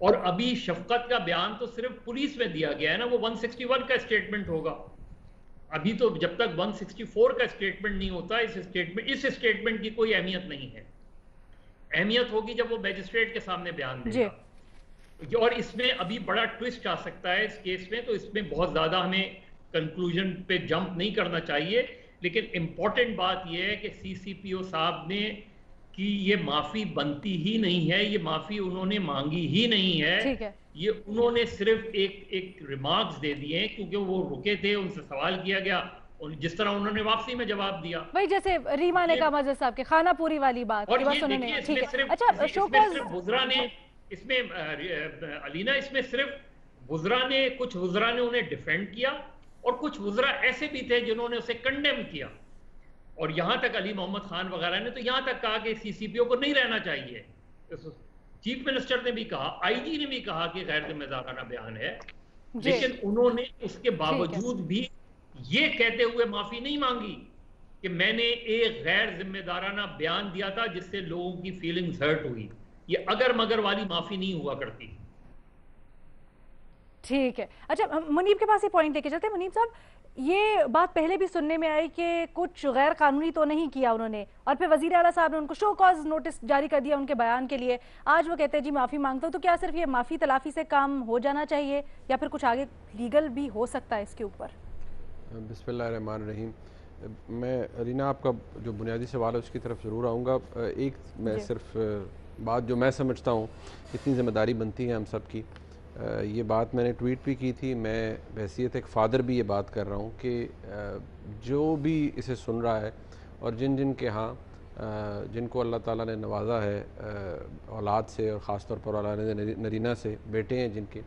और अभी शफकत का बयान तो सिर्फ पुलिस में दिया गया है ना, वो 161 का स्टेटमेंट होगा। अभी तो जब तक 164 का स्टेटमेंट नहीं होता, इस स्टेटमेंट की कोई अहमियत नहीं है। अहमियत होगी जब वो मैजिस्ट्रेट के सामने बयान देगा। और इसमें अभी बड़ा ट्विस्ट आ सकता है इस केस में, तो इसमें बहुत ज्यादा हमें कंक्लूजन पे जंप नहीं करना चाहिए। लेकिन इंपॉर्टेंट बात यह है कि सीसीपीओ साहब ने कि ये माफी बनती ही नहीं है, ये माफी उन्होंने मांगी ही नहीं है। ये उन्होंने सिर्फ एक रिमार्क्स दे दिए क्योंकि वो रुके थे, उनसे सवाल किया गया और जिस तरह उन्होंने वापसी में जवाब दिया, वही जैसे रीमा ने कहा मजहर साहब के खाना पूरी वाली बात। और ये देखिए इसमें सिर्फ गुजरा ने, इसमें अलीना, इसमें सिर्फ गुजरा ने, कुछ गुजरा ने उन्हें डिफेंड किया और कुछ गुजरा ऐसे भी थे जिन्होंने उसे कंडेम किया। और यहां तक अली मोहम्मद खान वगैरह ने तो यहां तक कहा कि सीसीपीओ को नहीं रहना चाहिए। चीफ मिनिस्टर ने भी कहा, आईजी ने भी कहा कि गैर जिम्मेदाराना बयान है, लेकिन उन्होंने उसके बावजूद भी ये कहते हुए माफी नहीं मांगी कि मैंने एक गैर जिम्मेदाराना बयान दिया था जिससे लोगों की फीलिंग्स हर्ट हुई। ये अगर मगर वाली माफी नहीं हुआ करती। ठीक है, अच्छा मुनीब के पास ये पॉइंट लेके चलते हैं। मुनीब साहब, ये बात पहले भी सुनने में आई कि कुछ गैर कानूनी तो नहीं किया उन्होंने, और फिर वजीर आला साहब ने उनको शो कॉज नोटिस जारी कर दिया उनके बयान के लिए। आज वो कहते हैं जी माफ़ी मांगता हूँ। तो क्या सिर्फ ये माफ़ी तलाफी से काम हो जाना चाहिए या फिर कुछ आगे लीगल भी हो सकता है इसके ऊपर? बिस्मिल्लाहिर्रहमानिर्रहीम। मैं रीना, आपका जो बुनियादी सवाल है उसकी तरफ ज़रूर आऊँगा। एक मैं सिर्फ बात जो मैं समझता हूँ, इतनी ज़िम्मेदारी बनती है हम सब की, ये बात मैंने ट्वीट भी की थी। मैं बहैसियत एक फ़ादर भी ये बात कर रहा हूँ कि जो भी इसे सुन रहा है और जिन के यहाँ जिनको अल्लाह ताला ने नवाजा है औलाद से, और ख़ास तौर पर औलाद नरीना से, बेटे हैं जिनके,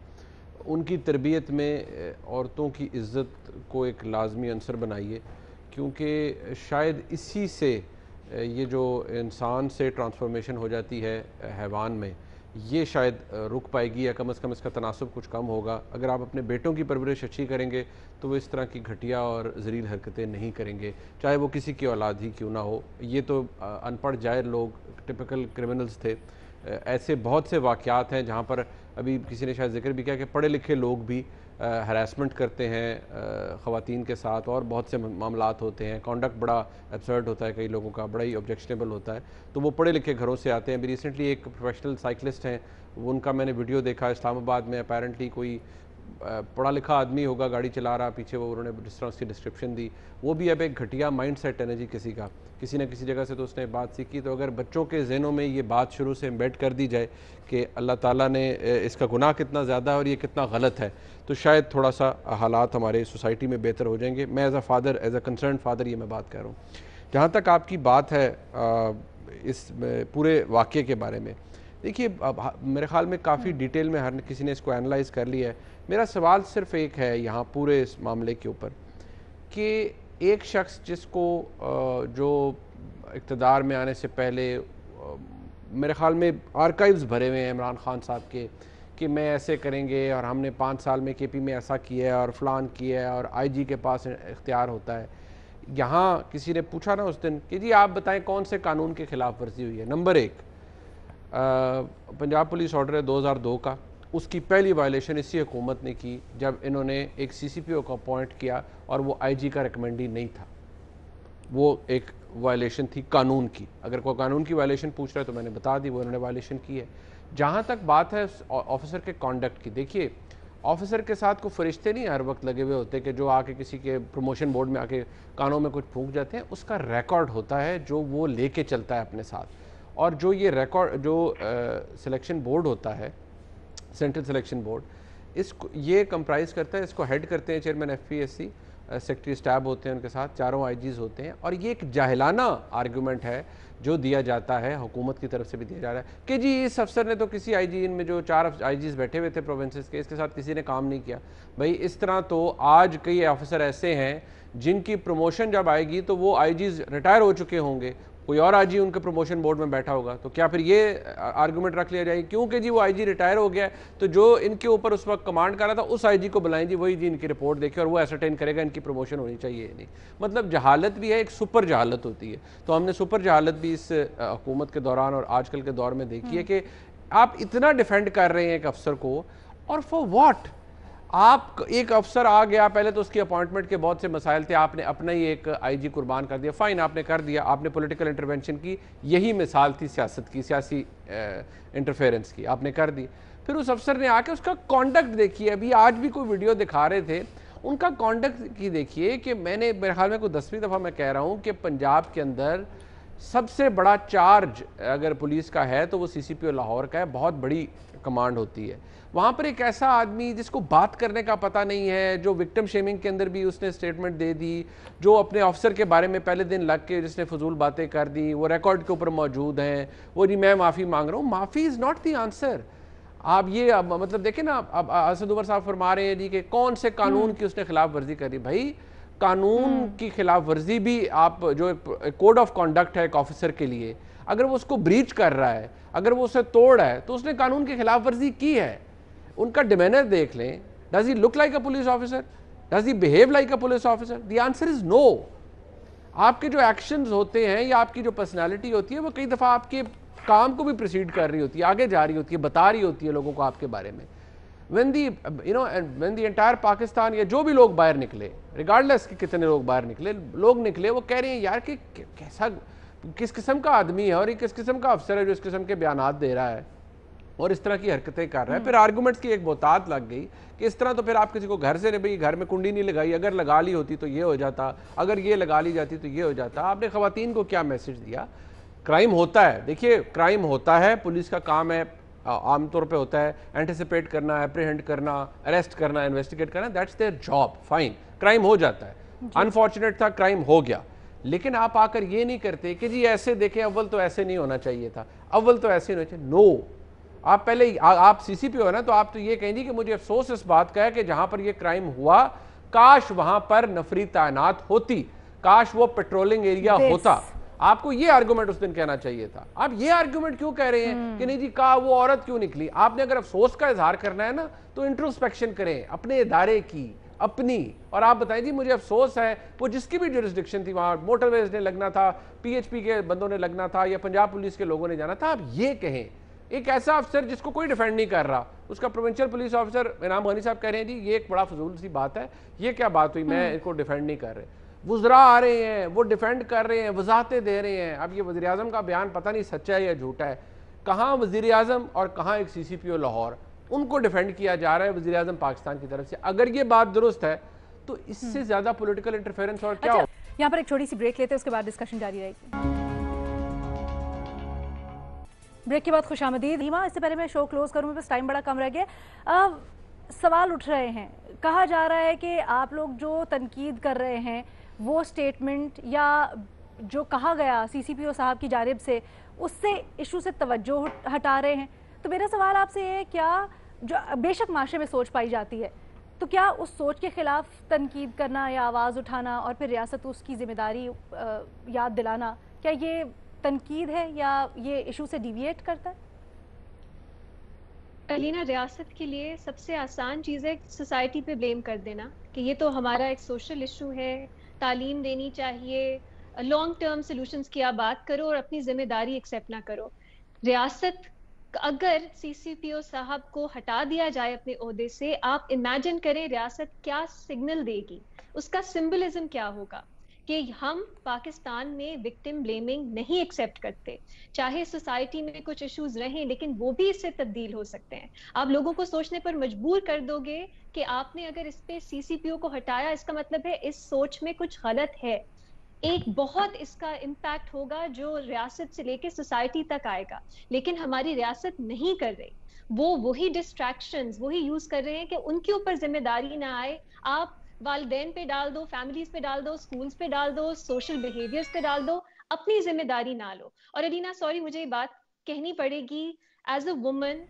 उनकी तरबियत में औरतों की इज़्ज़त को एक लाजमी अंसर बनाइए, क्योंकि शायद इसी से ये जो इंसान से ट्रांसफॉर्मेशन हो जाती है हैवान में, ये शायद रुक पाएगी या कम से कम इसका तनासब कुछ कम होगा। अगर आप अपने बेटों की परवरिश अच्छी करेंगे तो वो इस तरह की घटिया और ज़लील हरकतें नहीं करेंगे, चाहे वो किसी की औलाद ही क्यों ना हो। ये तो अनपढ़ जाहिल लोग, टिपिकल क्रिमिनल्स थे। ऐसे बहुत से वाक़यात हैं जहाँ पर अभी किसी ने शायद जिक्र भी किया कि पढ़े लिखे लोग भी हरासमेंट करते हैं ख़वातीन के साथ, और बहुत से मामलात होते हैं। कॉन्डक्ट बड़ा एब्सर्ड होता है कई लोगों का, बड़ा ही ऑब्जेक्शनेबल होता है, तो वो पढ़े लिखे घरों से आते हैं। अभी रिसेंटली एक प्रोफेशनल साइकिलिस्ट हैं, उनका मैंने वीडियो देखा, इस्लामाबाद में अपेरेंटली कोई पढ़ा लिखा आदमी होगा, गाड़ी चला रहा, पीछे वो उन्होंने जिस तरह उसकी डिस्क्रिप्शन दी, वो भी अब एक घटिया माइंड सेट है ना जी किसी का, किसी न किसी जगह से तो उसने बात सीखी। तो अगर बच्चों के ज़हनों में ये बात शुरू से एम्बेड कर दी जाए कि अल्लाह ताला ने इसका गुनाह कितना ज़्यादा है और ये कितना गलत है, तो शायद थोड़ा सा हालात हमारे सोसाइटी में बेहतर हो जाएंगे। मैं as a father, as a concern father ये मैं बात कर रहा हूँ। जहाँ तक आपकी बात है इस पूरे वाक़े के बारे में, देखिए मेरे ख़्याल में काफ़ी डिटेल में हर किसी ने इसको एनालाइज कर लिया है। मेरा सवाल सिर्फ एक है यहाँ पूरे इस मामले के ऊपर कि एक शख्स जिसको जो इक़्तिदार में आने से पहले मेरे ख़्याल में आर्काइव्स भरे हुए हैं इमरान खान साहब के कि मैं ऐसे करेंगे और हमने 5 साल में केपी में ऐसा किया है और फ़लान किया है और आईजी के पास इख्तियार होता है। यहाँ किसी ने पूछा ना उस दिन कि जी आप बताएं कौन से कानून के ख़िलाफ़ वर्जी हुई है। नंबर 1 पंजाब पुलिस ऑर्डर है 2002 का, उसकी पहली वायलेशन इसी हुकूमत ने की जब इन्होंने एक CCPO को अपॉइंट किया और वो IG का रिकमेंडी नहीं था, वो एक वायलेशन थी कानून की। अगर कोई कानून की वायलेशन पूछ रहा है तो मैंने बता दी, वो इन्होंने वायलेशन की है। जहाँ तक बात है ऑफिसर के कॉन्डक्ट की, देखिए ऑफिसर के साथ कोई फरिश्ते नहीं हर वक्त लगे हुए होते कि जो आके किसी के प्रमोशन बोर्ड में आके कानों में कुछ फूंक जाते हैं। उसका रिकॉर्ड होता है जो वो लेके चलता है अपने साथ, और जो ये रिकॉर्ड जो सिलेक्शन बोर्ड होता है, सेंट्रल सिलेक्शन बोर्ड, इसको ये कंप्राइज करता है, इसको हेड करते हैं चेयरमैन FPSC, सेक्रेटरी स्टाफ होते हैं उनके साथ, 4 IGs होते हैं। और ये एक जाहिलाना आर्गूमेंट है जो दिया जाता है, हुकूमत की तरफ से भी दिया जा रहा है कि जी इस अफसर ने तो किसी IG, इनमें जो 4 IGs बैठे हुए थे प्रोविंसेस के, इसके साथ किसी ने काम नहीं किया। भाई इस तरह तो आज कई ऑफिसर ऐसे हैं जिनकी प्रमोशन जब आएगी तो वो IGs रिटायर हो चुके होंगे, कोई और IG उनके प्रमोशन बोर्ड में बैठा होगा। तो क्या फिर ये आर्गूमेंट रख लिया जाए क्योंकि जी वो IG रिटायर हो गया है तो जो इनके ऊपर उस वक्त कमांड कर रहा था उस IG को बुलाएं जी, वही जी इनकी रिपोर्ट देखे और वो एसरटेन करेगा इनकी प्रमोशन होनी चाहिए नहीं। मतलब जहालत भी है, एक सुपर जहालत होती है। तो हमने सुपर जहालत भी इस हुकूमत के दौरान और आजकल के दौर में देखी है कि आप इतना डिफेंड कर रहे हैं एक अफसर को, और फॉर व्हाट? आप एक अफसर आ गया, पहले तो उसकी अपॉइंटमेंट के बहुत से मसाइल थे, आपने अपना ही एक IG कुर्बान कर दिया, फ़ाइन आपने कर दिया, आपने पॉलिटिकल इंटरवेंशन की, यही मिसाल थी सियासत की, सियासी इंटरफेरेंस की, आपने कर दी। फिर उस अफसर ने आके उसका कॉन्डक्ट देखिए, अभी आज भी कोई वीडियो दिखा रहे थे, उनका कॉन्डक्ट की देखिए कि मैंने मेरे ख्याल में कोई 10वीं दफ़ा मैं कह रहा हूँ कि पंजाब के अंदर सबसे बड़ा चार्ज अगर पुलिस का है तो वो CCPO लाहौर का है, बहुत बड़ी कमांड होती है वहाँ पर। एक ऐसा आदमी जिसको बात करने का पता नहीं है, जो विक्टिम शेमिंग के अंदर भी उसने स्टेटमेंट दे दी, जो अपने ऑफिसर के बारे में पहले दिन लग के जिसने फजूल बातें कर दी, वो रिकॉर्ड के ऊपर मौजूद हैं, वो जी मैं माफ़ी मांग रहा हूँ। माफ़ी इज़ नॉट द आंसर। आप ये मतलब देखें ना, अब असद उमर साहब फरमा रहे हैं जी कि कौन से कानून की उसने खिलाफ वर्जी करी। भाई कानून की खिलाफ वर्जी भी आप जो एक कोड ऑफ कॉन्डक्ट है एक ऑफिसर के लिए, अगर वो उसको ब्रीच कर रहा है, अगर वो उसे तोड़ है तो उसने कानून की खिलाफ वर्जी की है। उनका डिमेनर देख लें, does he look like a police officer, does he behave like a police officer? The answer is no. आपके जो एक्शंस होते हैं या आपकी जो पर्सनालिटी होती है वो कई दफ़ा आपके काम को भी प्रोसीड कर रही होती है, आगे जा रही होती है, बता रही होती है लोगों को आपके बारे में। when the entire पाकिस्तान या जो भी लोग बाहर निकले, रिगार्डलेस कि कितने लोग बाहर निकले, वो कह रहे हैं यार कि कैसा किस किस्म का आदमी है और ये किस किस्म का अफसर है जो इस किस्म के बयानात दे रहा है और इस तरह की हरकतें कर रहा है। फिर आर्गूमेंट्स की एक बहुतात लग गई कि इस तरह तो फिर आप किसी को घर से नहीं, भाई घर में कुंडी नहीं लगाई, अगर लगा ली होती तो ये हो जाता, अगर ये लगा ली जाती तो ये हो जाता। आपने ख़वातीन को क्या मैसेज दिया? क्राइम होता है, देखिए क्राइम होता है, पुलिस का काम है, आमतौर पे होता है एंटिसिपेट करना, एप्रीहेंड करना, अरेस्ट करना, इन्वेस्टिगेट करना, that's their job, fine. Crime हो जाता है, अनफॉर्चुनेट था, क्राइम हो गया। लेकिन आप आकर ये नहीं करते कि जी ऐसे देखें, अव्वल तो ऐसे नहीं होना चाहिए था, अव्वल तो ऐसे नहीं होना चाहिए। नो, आप पहले आप CCPO है ना, तो आप तो ये कहेंगे कि मुझे अफसोस इस बात का है कि जहां पर ये क्राइम हुआ काश वहां पर नफरी तैनात होती, काश वो पेट्रोलिंग एरिया होता। आपको ये आर्गुमेंट उस दिन कहना चाहिए था। आप ये आर्गुमेंट क्यों कह रहे हैं कि नहीं जी का वो औरत क्यों निकली? आपने अगर अफसोस का इजहार करना है ना तो इंट्रोस्पेक्शन करें अपने इदारे की, अपनी, और आप बताएं जी मुझे अफसोस है वो जिसकी भी जुरिस्डिक्शन थी, वहां मोटरवेज ने लगना था, PHP के बंदों ने लगना था या पंजाब पुलिस के लोगों ने जाना था। आप ये कहें एक ऐसा अफसर जिसको कोई डिफेंड नहीं कर रहा, उसका प्रोविंशियल पुलिस ऑफिसर इनाम गनी साहब कह रहे हैं जी ये एक बड़ा फजूल सी बात है, ये क्या बात हुई, मैं इसको डिफेंड नहीं कर रहे। वुज़रा आ रहे हैं, वो डिफेंड कर रहे हैं, वजाहतें दे रहे हैं। अब ये वज़ीर आज़म का बयान पता नहीं सच्चा है या झूठा है, कहाँ वज़ीर आज़म और कहाँ एक CCPO लाहौर, ان کو ڈیفینڈ کیا جا رہا ہے وزیر اعظم پاکستان کی طرف سے. اگر یہ بات درست ہے تو اس سے زیادہ پولیٹیکل انٹرفیرنس اور کیا ہو. یہاں پر ایک چھوٹی سی بریک لیتے ہیں, اس کے بعد ڈسکشن جاری رہے گی. بریک کے بعد خوش آمدید. ایما, اس سے پہلے میں شو کلوز کروں, بس ٹائم بڑا کم رہ گیا. سوال اٹھ رہے ہیں, کہا جا رہا ہے کہ آپ لوگ جو تنقید کر رہے ہیں وہ سٹیٹمنٹ یا جو کہا گیا سی سی پی او صاحب کی جانب سے, اس سے ایشو سے توجہ ہٹا رہے ہیں. تو میرا سوال آپ سے یہ ہے, کیا جو بے شک معاشرے میں سوچ پائی جاتی ہے, تو کیا اس سوچ کے خلاف تنقید کرنا یا آواز اٹھانا اور پھر ریاست اس کی ذمہ داری یاد دلانا, کیا یہ تنقید ہے یا یہ ایشو سے ڈیویٹ کرتا ہے؟ علینا, ریاست کے لیے سب سے آسان چیز ہے سوسائٹی پہ بلیم کر دینا کہ یہ تو ہمارا ایک سوشل ایشو ہے, تعلیم دینی چاہیے, لانگ ٹرم سولوشنز کی آپ بات کرو اور اپنی ذمہ داری ایکسیپٹ نہ کرو. ریاست اگر سی سی پی او صاحب کو ہٹا دیا جائے اپنے عہدے سے, آپ امیجن کریں ریاست کیا سگنل دے گی, اس کا سمبلزم کیا ہوگا کہ ہم پاکستان میں وکٹم بلیمنگ نہیں ایکسیپٹ کرتے. چاہے سوسائٹی میں کچھ ایشوز رہیں لیکن وہ بھی اس سے تبدیل ہو سکتے ہیں. آپ لوگوں کو سوچنے پر مجبور کر دو گے کہ آپ نے اگر اس پہ سی سی پی او کو ہٹایا, اس کا مطلب ہے اس سوچ میں کچھ غلط ہے. ایک بہت اس کا امپیکٹ ہوگا جو ریاست سے لے کے سوسائٹی تک آئے گا, لیکن ہماری ریاست نہیں کر رہی. وہی ڈسٹریکشنز وہی یوز کر رہے ہیں کہ ان کے اوپر ذمہ داری نہ آئے. آپ والدین پہ ڈال دو, فیملیز پہ ڈال دو, سکولز پہ ڈال دو, سوشل بیہیویئرز پہ ڈال دو, اپنی ذمہ داری نہ لو. اور علینا, سوری مجھے یہ بات کہنی پڑے گی, ایز اے وومن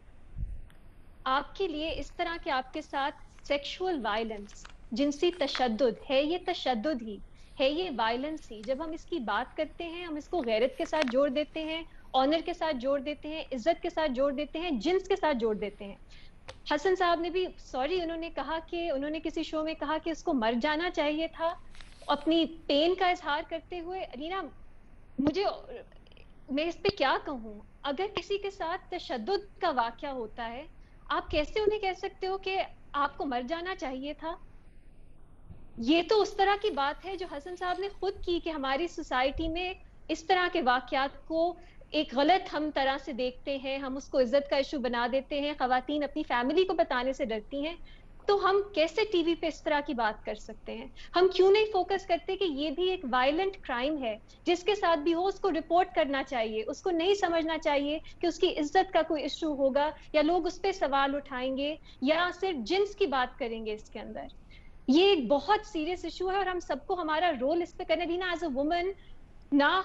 آپ کے لیے اس طرح کے آپ کے ساتھ سیکشول وائلنس, جنسی تشدد ہے, یہ تشدد ہی ہے, یہ وائلنس ہی. جب ہم اس کی بات کرتے ہیں ہم اس کو غیرت کے ساتھ جوڑ دیتے ہیں, آنر کے ساتھ جوڑ دیتے ہیں, عزت کے ساتھ جوڑ دیتے ہیں, جنس کے ساتھ جوڑ دیتے ہیں. حسن صاحب نے بھی انہوں نے کہا کہ انہوں نے کسی شو میں کہا کہ اس کو مر جانا چاہیے تھا, اپنی پین کا اظہار کرتے ہوئے. علینا, میں اس پہ کیا کہوں, اگر کسی کے ساتھ تشدد کا واقعہ ہوتا ہے آپ کیسے انہیں کہہ سکتے ہو کہ آپ کو مر جانا چاہیے تھا؟ یہ تو اس طرح کی بات ہے جو حسن صاحب نے خود کی کہ ہماری سوسائٹی میں اس طرح کے واقعات کو ایک غلط ہم طرح سے دیکھتے ہیں, ہم اس کو عزت کا ایشو بنا دیتے ہیں, خواتین اپنی فیملی کو بتانے سے ڈرتی ہیں. تو ہم کیسے ٹی وی پہ اس طرح کی بات کر سکتے ہیں؟ ہم کیوں نہیں فوکس کرتے کہ یہ بھی ایک وائلنٹ کرائم ہے, جس کے ساتھ بھی ہو اس کو رپورٹ کرنا چاہیے. اس کو نہیں سمجھنا چاہیے کہ اس کی عزت کا کوئی ایشو ہوگا یا لوگ اس پہ سوال اٹھائیں گے یا صرف جنس کی بات کریں گے. اس کے اندر یہ ایک بہت سیریس ایشو ہے اور ہم سب کو ہمارا رول اس پہ کرنا. دینا ایز اے وومن, نہ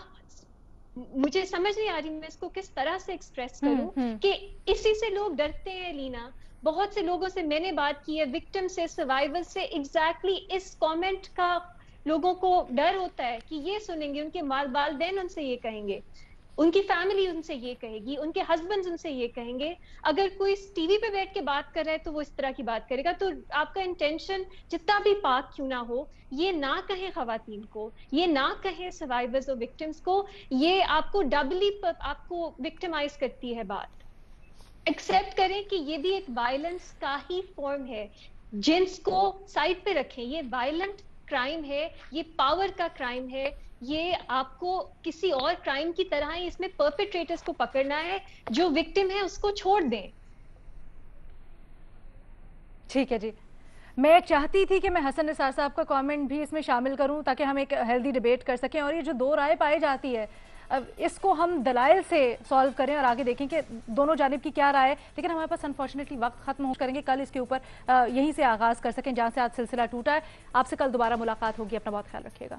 مجھے سمجھ نہیں آ رہی میں اس کو کس طرح سے ایکسپریس کروں کہ اسی سے لوگ ڈرتے ہیں. لینا, بہت سے لوگوں سے میں نے بات کی ہے, وکٹم سے, سروائیور سے, ایگزیکٹلی اس کامنٹ کا لوگوں کو ڈر ہوتا ہے کہ یہ سنیں گے, ان کے والدین ان سے یہ کہیں گے, ان کی فیملی ان سے یہ کہے گی, ان کے ہسبینڈز ان سے یہ کہیں گے. اگر کوئی ٹی وی پہ بیٹھ کے بات کر رہا ہے تو وہ اس طرح کی بات کرے گا. تو آپ کا انٹینشن جتنا بھی پاک کیوں نہ ہو, یہ نہ کہیں خواتین کو, یہ نہ کہیں سروائیورز اور وکٹمز کو, یہ آپ کو ڈبلی آپ کو وکٹمائز کرتی ہے بات. ایکسیپٹ کریں کہ یہ بھی ایک وائلنس کا ہی فارم ہے. جنس کو سائڈ پہ رکھیں, یہ وائلنٹ کرائم ہے, یہ پاور کا کرائم ہے. یہ آپ کو کسی اور کرائم کی طرح ہی اس میں پرپیٹریٹرز کو پکڑنا ہے, جو وکٹم ہے اس کو چھوڑ دیں. ٹھیک ہے جی, میں چاہتی تھی کہ میں حسن نثار صاحب کا کامنٹ بھی اس میں شامل کروں تاکہ ہم ایک ہیلدی ڈیبیٹ کر سکیں, اور یہ جو دو رائے پائی جاتی ہے اس کو ہم دلائل سے سالو کریں اور آگے دیکھیں کہ دونوں جانب کی کیا رائے ہے. لیکن ہمارے پاس انفارچونیٹلی وقت ختم ہو کریں گے, کل اس کے اوپر یہیں سے آغاز کر سکیں جہاں سے آج سلسلہ ٹوٹا ہے. آپ سے کل دوبارہ ملاقات ہوگی, اپنا بہت خیال رکھیے گا.